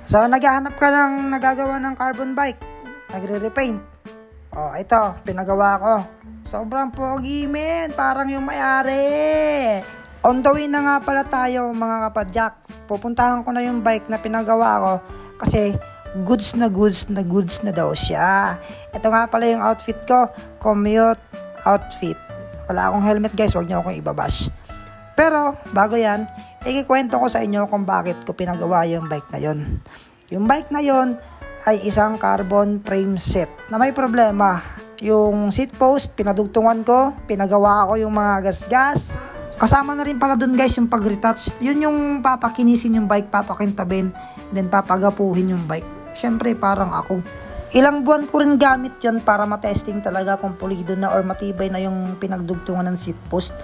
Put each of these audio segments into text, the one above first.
So, naghahanap ka ng nagagawa ng carbon bike. Nagre-repaint. Oh, ito, pinagawa ko. Sobrang pogi, men. Parang yung may-ari. On the way na nga pala tayo, mga kapadyak. Pupuntahan ko na yung bike na pinagawa ko. Kasi, goods na daw siya. Ito nga pala yung outfit ko. Commute outfit. Wala akong helmet, guys. Huwag niyo akong ibabash. Pero, bago yan, ikikwento ko sa inyo kung bakit ko pinagawa yung bike na yon. Yung bike na yon ay isang carbon frame set na may problema. Yung seat post, pinadugtungan ko, pinagawa ko yung mga gas-gas. Kasama na rin pala dun, guys, yung pag-retouch. Yun yung papakinisin yung bike, papakintabin, then papagapuhin yung bike. Syempre, parang ako. Ilang buwan ko rin gamit yan para matesting talaga kung pulido na or matibay na yung pinagdugtungan ng seat post.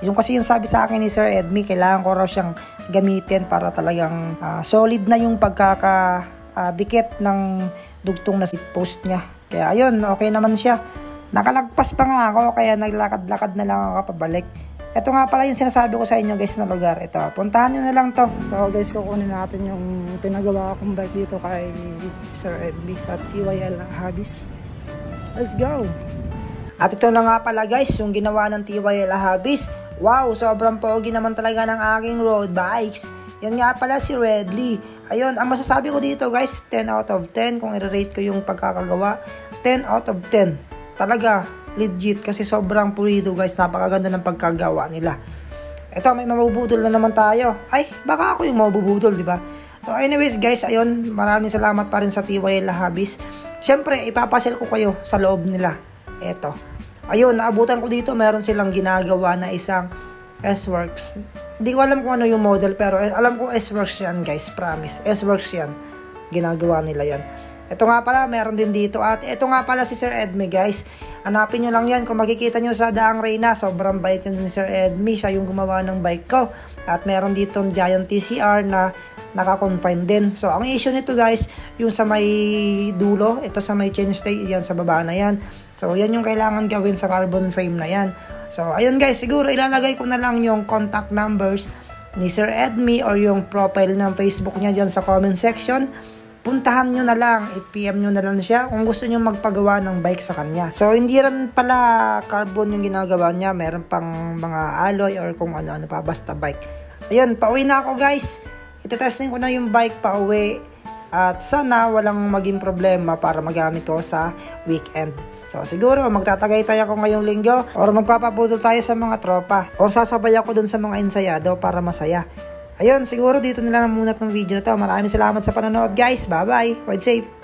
Yung kasi yung sabi sa akin ni Sir Edmi, kailangan ko raw siyang gamitin para talagang solid na yung pagkakadikit ng dugtong na seat post niya. Kaya ayun, okay naman siya. Nakalagpas pa nga ako, kaya naglakad-lakad na lang ako pabalik. Ito nga pala yung sinasabi ko sa inyo, guys, na lugar. Ito, puntahan nyo na lang to. So guys, kukunin natin yung pinagawa kong bike dito kay Sir Edmi sa TYL Hobbies. Let's go! At ito na nga pala, guys, yung ginawa ng TYL Hobbies. Wow, sobrang pogi naman talaga ng aking road bikes. Yan nga pala si Redley. Ayun, ang masasabi ko dito, guys, 10 out of 10. Kung i-rate ko yung pagkakagawa, 10 out of 10. Talaga, legit. Kasi sobrang pulido, guys. Napakaganda ng pagkagawa nila. Ito, may mabubudol na naman tayo. Ay, baka ako yung mabubudol, di ba? So, anyways, guys, ayun, maraming salamat pa rin sa TYL Hobbies. Siyempre, ipapasel ko kayo sa loob nila. Eto. Ayun, naabutan ko dito, meron silang ginagawa na isang S-Works. Hindi ko alam kung ano yung model, pero alam ko S-Works yan, guys, promise. S-Works yan. Ginagawa nila yan. Ito nga pala, meron din dito. At ito nga pala si Sir Edmi, guys. Hanapin nyo lang yan. Kung makikita nyo sa Daang Reyna, sobrang bait yan ni Sir Edmi. Siya yung gumawa ng bike ko. At meron dito Giant TCR na naka-confine din. So, ang issue nito, guys, yung sa may dulo, ito sa may chainstay, yan sa baba na yan. So, yan yung kailangan gawin sa carbon frame na yan. So, ayun, guys, siguro ilalagay ko na lang yung contact numbers ni Sir Edmi or yung profile ng Facebook niya dyan sa comment section. Puntahan nyo na lang, i-PM nyo na lang siya kung gusto nyo magpagawa ng bike sa kanya. So, hindi rin pala carbon yung ginagawa niya. Meron pang mga alloy or kung ano-ano pa, basta bike. Ayun, pauwi na ako, guys. Itetesting ko na yung bike pa uwi. At sana walang maging problema para magamit ko sa weekend. So, siguro magtatagaytay ako ngayong linggo or magpapabudol tayo sa mga tropa or sasabay ako dun sa mga ensayado para masaya. Ayun, siguro dito nila na muna itong video na to. Maraming salamat sa panonood, guys. Bye-bye. Ride safe.